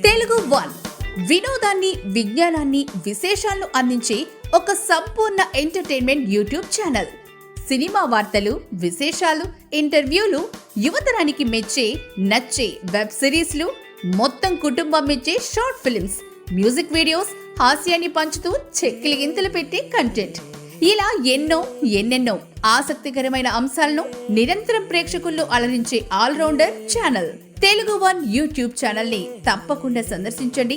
Telugu one వినోదాన్ని, విజ్ఞానాన్ని, విశేషాలను అందించే ఒక సంపూర్ణ ఎంటర్టైన్మెంట్ యూట్యూబ్ ఛానల్. సినిమా వార్తలు, విశేషాలు, ఇంటర్వ్యూలు, యువతరానికి మెచ్చే నచ్చే వెబ్ సిరీస్లు, మొత్తం కుటుంబం మెచ్చే షార్ట్ ఫిల్మ్స్, మ్యూజిక్ వీడియోస్, హాస్యాన్ని పంచుతూ చెక్కిలిగింతలు పెట్టే కంటెంట్, ఇలా ఎన్నెన్నో ఆసక్తికరమైన అంశాలను నిరంతరం ప్రేక్షకుల్లో అలరించే all rounder channel Telugu one YouTube channel ని తప్పకుండా సందర్శించండి.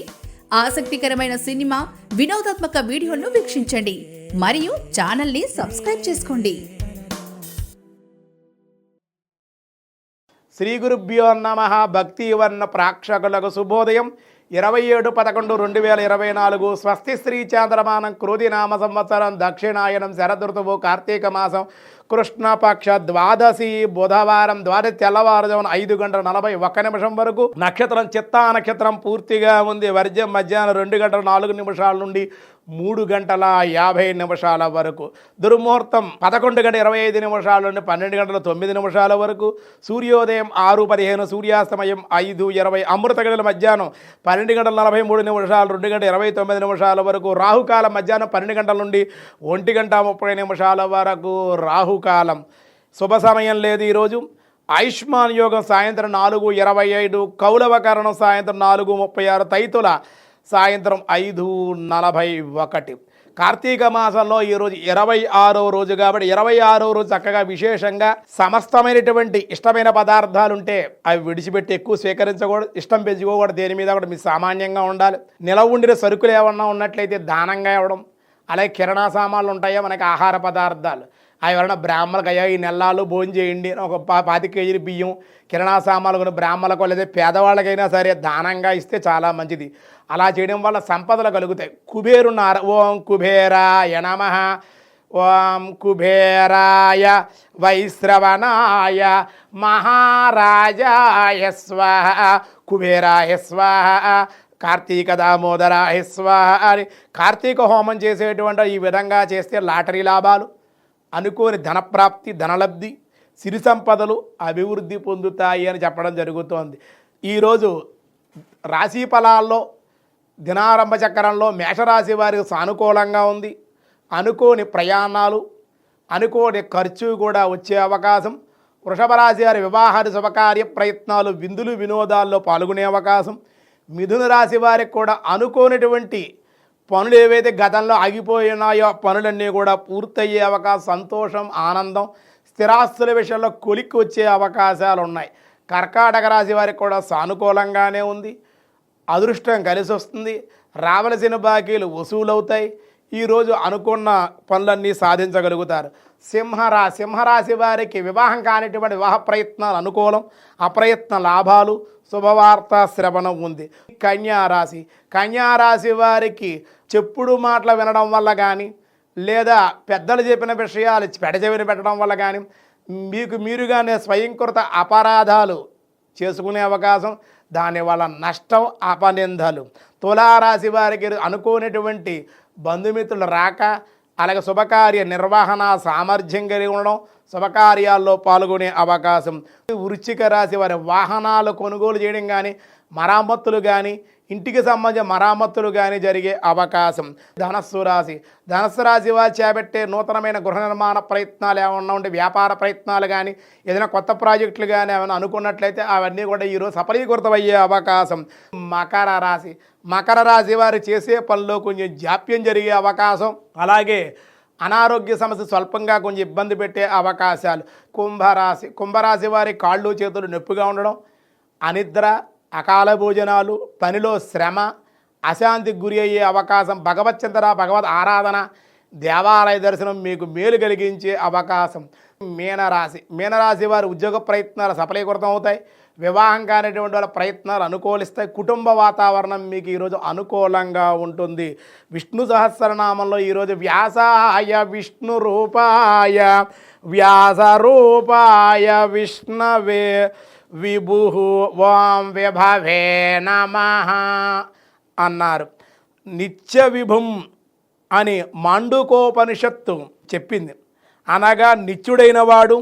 ఆసక్తికరమైన సినిమా, వినోదాత్మక వీడియోలను వీక్షించండి మరియు ఛానల్ ని సబ్స్క్రైబ్ చేసుకోండి. శ్రీ గురుభ్యో నమః. భక్తి వర్ణ ప్రేక్షకులకు శుభోదయం. 27/11/2024 స్వస్తి శ్రీ చాంద్రమానం క్రోధినామ సంవత్సరం దక్షిణాయనం శరదృతువు కార్తీక మాసం కృష్ణపక్ష ద్వాదశి బుధవారం ద్వాదశి తెల్లవారుజామున 5:41 వరకు నక్షత్రం చిత్తా నక్షత్రం పూర్తిగా ఉంది. వర్జం మధ్యాహ్నం 2:04 నుండి 3:50 వరకు. దుర్ముహూర్తం 11:25 నుండి 12:09 వరకు. సూర్యోదయం 6:15, సూర్యాస్తమయం 5:20. అమృత గడియల మధ్యాహ్నం 12:43, 2:29 వరకు. రాహుకాలం మధ్యాహ్నం 12 గంటల నుండి 1:30 వరకు రాహుకాలం. శుభ సమయం లేదు ఈరోజు. ఆయుష్మాన్ యోగం సాయంత్రం 4:25, కౌలవకరణం సాయంత్రం 4:36, తైతుల సాయంత్రం 5:41. కార్తీక మాసంలో ఈరోజు 26వ రోజు కాబట్టి 26వ రోజు చక్కగా విశేషంగా సమస్తమైనటువంటి ఇష్టమైన పదార్థాలు ఉంటే అవి విడిచిపెట్టి ఎక్కువ స్వీకరించకూడదు. ఇష్టం పెంచుకోకూడదు. దేని మీద కూడా మీరు సామాన్యంగా ఉండాలి. నిలవ ఉండిన సరుకులు ఏమన్నా ఉన్నట్లయితే దానంగా ఇవ్వడం. అలాగే కిరాణా సామాన్లు ఉంటాయో మనకి ఆహార పదార్థాలు, అవి ఎవరైనా బ్రాహ్మణులకు అయ్యా ఈ నెలలు భోజనం చేయండి, ఒక 25 కేజీలు బియ్యం కిరాణా సామాన్లు కొన్ని బ్రాహ్మణులకు లేదా పేదవాళ్ళకైనా సరే దానంగా ఇస్తే చాలా మంచిది. అలా చేయడం వల్ల సంపదలు కలుగుతాయి. కుబేరున్నారు. ఓం కుబేరాయ నమః, ఓం కుబేరాయ వైశ్రవణాయ మహారాజాయ స్వాహ, కుబేరాయ స్వాహ, కార్తీక దామోదరాయ స్వాహ అని కార్తీక హోమం చేసేటువంటి ఈ విధంగా చేస్తే లాటరీ లాభాలు, అనుకోని ధనప్రాప్తి, ధనలబ్ధి, సిరి సంపదలు అభివృద్ధి పొందుతాయి అని చెప్పడం జరుగుతోంది. ఈరోజు రాశి ఫలాల్లో దినారంభ చక్రంలో మేషరాశి వారికి సానుకూలంగా ఉంది. అనుకోని ప్రయాణాలు, అనుకోని ఖర్చు కూడా వచ్చే అవకాశం. వృషభ రాశి వారి వివాహాది శుభకార్య ప్రయత్నాలు, విందులు వినోదాల్లో పాల్గొనే అవకాశం. మిథున రాశి వారికి కూడా అనుకోనటువంటి పనులు ఏవైతే గతంలో ఆగిపోయినాయో పనులన్నీ కూడా పూర్తయ్యే అవకాశం, సంతోషం, ఆనందం, స్థిరాస్తుల విషయంలో కొలిక్కి వచ్చే అవకాశాలు ఉన్నాయి. కర్కాటక రాశి వారికి కూడా సానుకూలంగానే ఉంది. అదృష్టం కలిసి వస్తుంది. రావలసిన బాకీలు వసూలవుతాయి. ఈరోజు అనుకున్న పనులన్నీ సాధించగలుగుతారు. సింహరాశి వారికి వివాహం కానిటువంటి వివాహ ప్రయత్నాలు అనుకూలం, అప్రయత్న లాభాలు, శుభవార్త శ్రవణం ఉంది. కన్యారాశి వారికి చెప్పుడు మాటలు వినడం వల్ల కానీ, లేదా పెద్దలు చెప్పిన విషయాలు పెడచెవిన పెట్టడం వల్ల కానీ మీకు మీరుగానే స్వయంకృత అపరాధాలు చేసుకునే అవకాశం, దానివల్ల నష్టం, అపనిందలు. తులారాశి వారికి అనుకోనటువంటి బంధుమిత్రులు రాక, అలాగే శుభకార్య నిర్వహణ సామర్థ్యం కలిగి ఉండడం, శుభకార్యాల్లో పాల్గొనే అవకాశం. వృశ్చిక రాశి వారి వాహనాలు కొనుగోలు చేయడం కానీ, మరామత్తులు కానీ, ఇంటికి సంబంధించిన మరామత్తులు కానీ జరిగే అవకాశం. ధనస్సు రాశి వారు చేపట్టే నూతనమైన గృహ నిర్మాణ ప్రయత్నాలు ఏమన్నా ఉంటే, వ్యాపార ప్రయత్నాలు కానీ, ఏదైనా కొత్త ప్రాజెక్టులు కానీ ఏమైనా అనుకున్నట్లయితే అవన్నీ కూడా ఈరోజు సఫలీకృతమయ్యే అవకాశం. మకర రాశి వారు చేసే పనిలో కొంచెం జాప్యం జరిగే అవకాశం. అలాగే అనారోగ్య సమస్య స్వల్పంగా కొంచెం ఇబ్బంది పెట్టే అవకాశాలు. కుంభరాశి వారి కాళ్ళు చేతులు నొప్పిగా ఉండడం, అనిద్ర, అకాల భోజనాలు, పనిలో శ్రమ, అశాంతికి గురి అయ్యే అవకాశం. భగవత్ చింతన, భగవద్ ఆరాధన, దేవాలయ దర్శనం మీకు మేలు కలిగించే అవకాశం. మీనరాశి వారి ఉద్యోగ ప్రయత్నాలు సఫలీకృతం అవుతాయి. వివాహం కానిటువంటి వాళ్ళ ప్రయత్నాలు అనుకూలిస్తాయి. కుటుంబ వాతావరణం మీకు ఈరోజు అనుకూలంగా ఉంటుంది. విష్ణు సహస్రనామంలో ఈరోజు వ్యాసాయ విష్ణు రూపాయ విష్ణవే విభు ఓం విభవే నమః అన్నారు. నిత్య విభుం అని మాండుకోపనిషత్తు చెప్పింది. అనగా నిత్యుడైన వాడు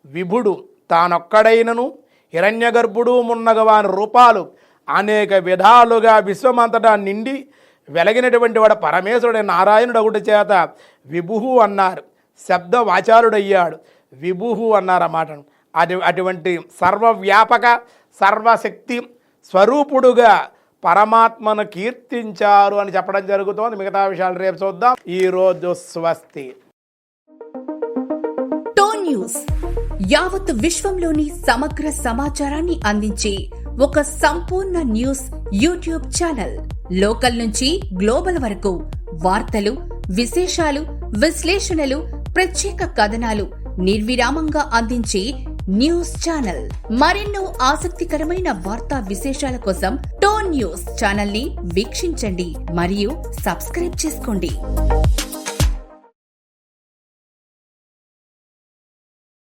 విభుడు తానొక్కడైనను హిరణ్యగర్భుడు మున్నగవాని రూపాలు అనేక విధాలుగా విశ్వమంతటా నిండి వెలగినటువంటి వాడు పరమేశ్వరుడు నారాయణుడు ఒకటి చేత విభుహు అన్నారు, శబ్ద వాచారుడయ్యాడు, విభుహు అన్నారన్నమాట. అటువంటి సర్వవ్యాపక సర్వశక్తి స్వరూపుడుగా పరమాత్మను కీర్తించారు అని చెప్పడం జరుగుతోంది. మిగతా విషయాలు రేపు చూద్దాం. ఈరోజు స్వస్తి. టోన్ న్యూస్ యావత్ విశ్వంలోని సమగ్ర సమాచారాన్ని అందించే ఒక సంపూర్ణ న్యూస్ యూట్యూబ్ ఛానల్. లోకల్ నుంచి గ్లోబల్ వరకు వార్తలు, విశేషాలు, విశ్లేషణలు, ప్రత్యేక కథనాలు నిర్విరామంగా అందించే న్యూస్ ఛానల్. మరెన్నో ఆసక్తికరమైన వార్తా విశేషాల కోసం టోన్ న్యూస్ ఛానల్ ని వీక్షించండి మరియు సబ్స్క్రైబ్ చేసుకోండి.